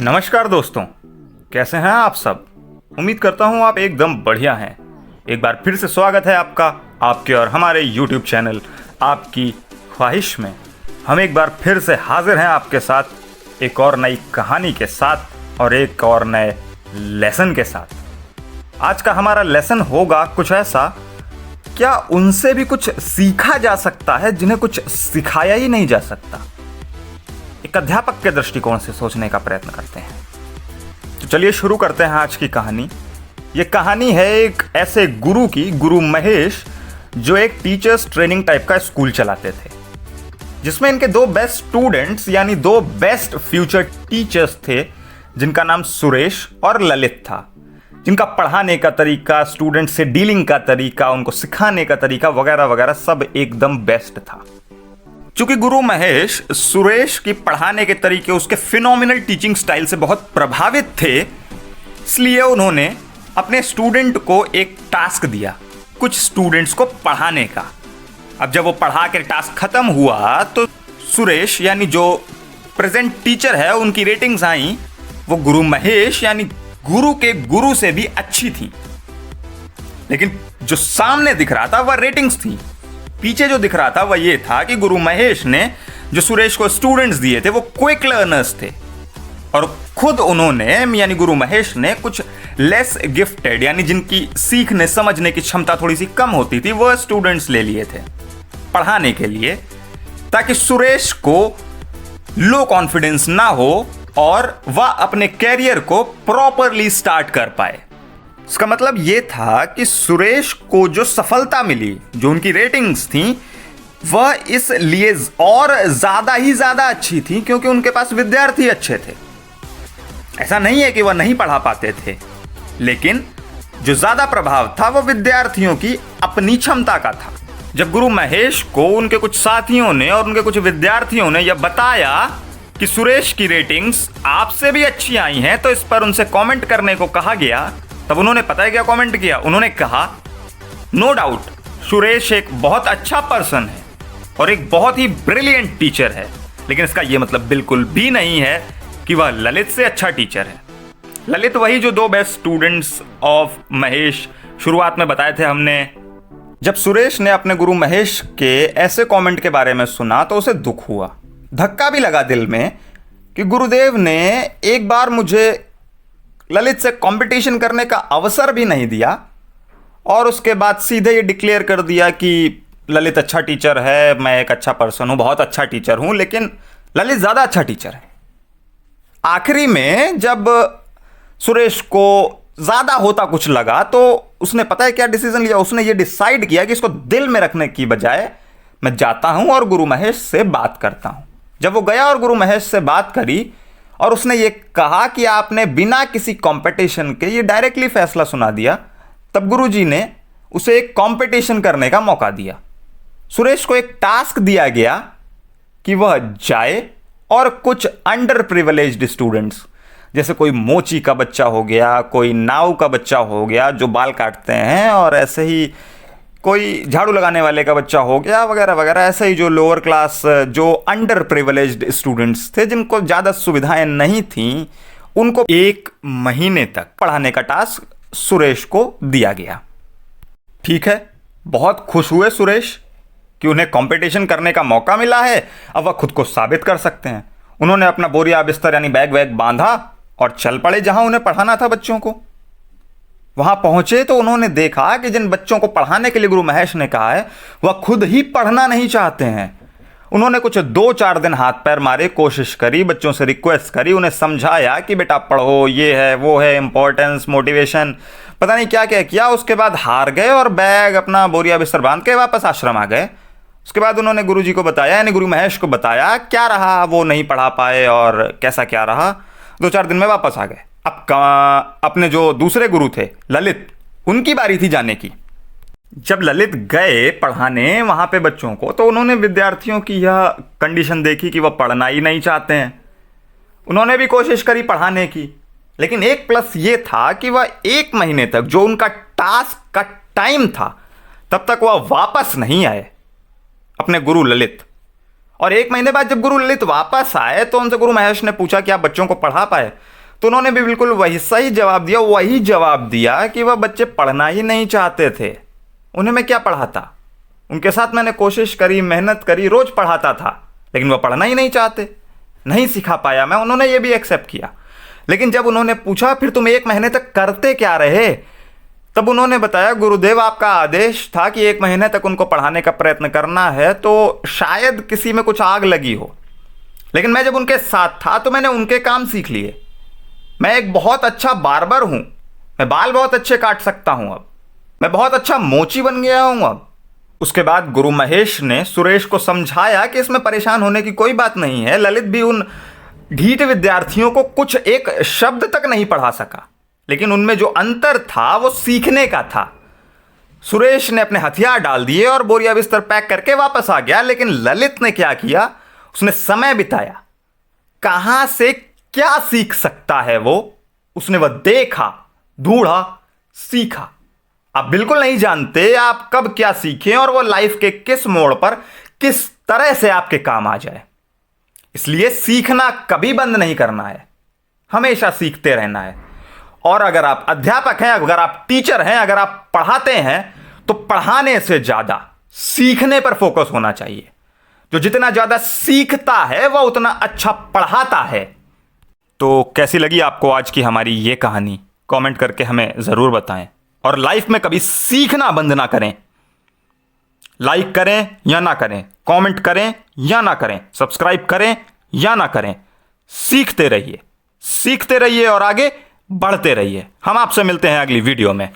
नमस्कार दोस्तों, कैसे हैं आप सब। उम्मीद करता हूं आप एकदम बढ़िया हैं। एक बार फिर से स्वागत है आपका आपके और हमारे YouTube चैनल आपकी ख्वाहिश में। हम एक बार फिर से हाजिर हैं आपके साथ एक और नई कहानी के साथ और एक और नए लेसन के साथ। आज का हमारा लेसन होगा कुछ ऐसा, क्या उनसे भी कुछ सीखा जा सकता है जिन्हें कुछ सिखाया ही नहीं जा सकता। एक अध्यापक के दृष्टिकोण से सोचने का प्रयत्न करते हैं। तो चलिए शुरू करते हैं आज की कहानी। ये कहानी है एक ऐसे गुरु की, गुरु महेश, जो एक टीचर्स ट्रेनिंग टाइप का स्कूल चलाते थे, जिसमें इनके दो बेस्ट स्टूडेंट्स यानी दो बेस्ट फ्यूचर टीचर्स थे, जिनका नाम सुरेश और ललित था। जिनका पढ़ाने का तरीका, स्टूडेंट से डीलिंग का तरीका, उनको सिखाने का तरीका वगैरह वगैरह सब एकदम बेस्ट था। चूंकि गुरु महेश सुरेश की पढ़ाने के तरीके, उसके फिनोमिनल टीचिंग स्टाइल से बहुत प्रभावित थे, इसलिए उन्होंने अपने स्टूडेंट को एक टास्क दिया, कुछ स्टूडेंट्स को पढ़ाने का। अब जब वो पढ़ा के टास्क खत्म हुआ तो सुरेश यानी जो प्रेजेंट टीचर है, उनकी रेटिंग्स आई वो गुरु महेश यानी गुरु के गुरु से भी अच्छी थी। लेकिन जो सामने दिख रहा था वह रेटिंग्स थी, पीछे जो दिख रहा था वह ये था कि गुरु महेश ने जो सुरेश को स्टूडेंट्स दिए थे वो क्विक लर्नर्स थे, और खुद उन्होंने यानी गुरु महेश ने कुछ लेस गिफ्टेड यानी जिनकी सीखने समझने की क्षमता थोड़ी सी कम होती थी, वह स्टूडेंट्स ले लिए थे पढ़ाने के लिए, ताकि सुरेश को लो कॉन्फिडेंस ना हो और वह अपने कैरियर को प्रॉपरली स्टार्ट कर पाए। इसका मतलब यह था कि सुरेश को जो सफलता मिली, जो उनकी रेटिंग्स थी, वह इसलिए और ज्यादा ही ज्यादा अच्छी थी क्योंकि उनके पास विद्यार्थी अच्छे थे। ऐसा नहीं है कि वह नहीं पढ़ा पाते थे, लेकिन जो ज्यादा प्रभाव था वह विद्यार्थियों की अपनी क्षमता का था। जब गुरु महेश को उनके कुछ साथियों ने और उनके कुछ विद्यार्थियों ने यह बताया कि सुरेश की रेटिंग्स आपसे भी अच्छी आई हैं, तो इस पर उनसे कमेंट करने को कहा गया। तब उन्होंने पता है क्या कमेंट किया? उन्होंने कहा, नो डाउट सुरेश एक बहुत अच्छा पर्सन है और एक बहुत ही ब्रिलियंट टीचर है, लेकिन इसका यह मतलब बिल्कुल भी नहीं है कि वह ललित से अच्छा टीचर है। ललित वही जो दो बेस्ट स्टूडेंट्स ऑफ महेश शुरुआत में बताए थे हमने। जब सुरेश ने अपने गुरु महेश के ऐसे कमेंट के बारे में सुना तो उसे दुख हुआ, धक्का भी लगा दिल में कि गुरुदेव ने एक बार मुझे ललित से कंपटीशन करने का अवसर भी नहीं दिया और उसके बाद सीधे ये डिक्लेयर कर दिया कि ललित अच्छा टीचर है, मैं एक अच्छा पर्सन हूं, बहुत अच्छा टीचर हूं, लेकिन ललित ज़्यादा अच्छा टीचर है। आखिरी में जब सुरेश को ज़्यादा होता कुछ लगा तो उसने पता है क्या डिसीजन लिया? उसने ये डिसाइड किया कि इसको दिल में रखने की बजाय मैं जाता हूं और गुरु महेश से बात करता हूं। जब वो गया और गुरु महेश से बात करी और उसने ये कहा कि आपने बिना किसी कंपटीशन के ये डायरेक्टली फैसला सुना दिया, तब गुरुजी ने उसे एक कंपटीशन करने का मौका दिया। सुरेश को एक टास्क दिया गया कि वह जाए और कुछ अंडर प्रिविलेज्ड स्टूडेंट्स, जैसे कोई मोची का बच्चा हो गया, कोई नाव का बच्चा हो गया जो बाल काटते हैं, और ऐसे ही कोई झाड़ू लगाने वाले का बच्चा हो गया वगैरह वगैरह, ऐसे ही जो लोअर क्लास, जो अंडर प्रिविलेज्ड स्टूडेंट्स थे, जिनको ज़्यादा सुविधाएं नहीं थीं, उनको 1 महीने तक पढ़ाने का टास्क सुरेश को दिया गया। ठीक है, बहुत खुश हुए सुरेश कि उन्हें कंपटीशन करने का मौका मिला है, अब वह खुद को साबित कर सकते हैं। उन्होंने अपना बोरिया बिस्तर यानी बैग वैग बांधा और चल पड़े जहां उन्हें पढ़ाना था बच्चों को। वहां पहुंचे तो उन्होंने देखा कि जिन बच्चों को पढ़ाने के लिए गुरु महेश ने कहा है वह खुद ही पढ़ना नहीं चाहते हैं। उन्होंने कुछ 2-4 दिन हाथ पैर मारे, कोशिश करी, बच्चों से रिक्वेस्ट करी, उन्हें समझाया कि बेटा पढ़ो, ये है वो है, इंपॉर्टेंस, मोटिवेशन, पता नहीं क्या क्या किया। उसके बाद हार गए और बैग अपना बोरिया बिस्तर बांध के वापस आश्रम आ गए। उसके बाद उन्होंने गुरुजी को बताया, यानी गुरु महेश को बताया क्या रहा, वो नहीं पढ़ा पाए और कैसा क्या रहा। 2-4 दिन में वापस आ गए। अब अपने जो दूसरे गुरु थे ललित, उनकी बारी थी जाने की। जब ललित गए पढ़ाने वहां पे बच्चों को, तो उन्होंने विद्यार्थियों की यह कंडीशन देखी कि वह पढ़ना ही नहीं चाहते हैं। उन्होंने भी कोशिश करी पढ़ाने की, लेकिन एक प्लस ये था कि वह 1 महीने तक जो उनका टास्क का टाइम था, तब तक वह वापस नहीं आए अपने गुरु ललित। और 1 महीने बाद जब गुरु ललित वापस आए तो उनसे गुरु महेश ने पूछा कि आप बच्चों को पढ़ा पाए, तो उन्होंने भी बिल्कुल वही सही जवाब दिया, वही जवाब दिया कि वह बच्चे पढ़ना ही नहीं चाहते थे। उन्हें मैं क्या पढ़ाता, उनके साथ मैंने कोशिश करी, मेहनत करी, रोज पढ़ाता था, लेकिन वह पढ़ना ही नहीं चाहते, नहीं सिखा पाया मैं। उन्होंने ये भी एक्सेप्ट किया। लेकिन जब उन्होंने पूछा फिर तुम 1 महीने तक करते क्या रहे, तब उन्होंने बताया गुरुदेव आपका आदेश था कि 1 महीने तक उनको पढ़ाने का प्रयत्न करना है, तो शायद किसी में कुछ आग लगी हो। लेकिन मैं जब उनके साथ था तो मैंने उनके काम सीख लिए। मैं एक बहुत अच्छा बार्बर हूं, मैं बाल बहुत अच्छे काट सकता हूं, अब मैं बहुत अच्छा मोची बन गया हूं अब। उसके बाद गुरु महेश ने सुरेश को समझाया कि इसमें परेशान होने की कोई बात नहीं है। ललित भी उन ढीठ विद्यार्थियों को कुछ एक शब्द तक नहीं पढ़ा सका, लेकिन उनमें जो अंतर था वो सीखने का था। सुरेश ने अपने हथियार डाल दिए और बोरिया बिस्तर पैक करके वापस आ गया, लेकिन ललित ने क्या किया, उसने समय बिताया। कहां से क्या सीख सकता है वो, उसने वह देखा, ढूंढा, सीखा। आप बिल्कुल नहीं जानते आप कब क्या सीखें और वो लाइफ के किस मोड़ पर किस तरह से आपके काम आ जाए। इसलिए सीखना कभी बंद नहीं करना है, हमेशा सीखते रहना है। और अगर आप अध्यापक हैं, अगर आप टीचर हैं, अगर आप पढ़ाते हैं, तो पढ़ाने से ज्यादा सीखने पर फोकस होना चाहिए। जो जितना ज्यादा सीखता है वह उतना अच्छा पढ़ाता है। तो कैसी लगी आपको आज की हमारी ये कहानी, कमेंट करके हमें ज़रूर बताएं। और लाइफ में कभी सीखना बंद ना करें। लाइक करें या ना करें, कमेंट करें या ना करें, सब्सक्राइब करें या ना करें, सीखते रहिए और आगे बढ़ते रहिए। हम आपसे मिलते हैं अगली वीडियो में।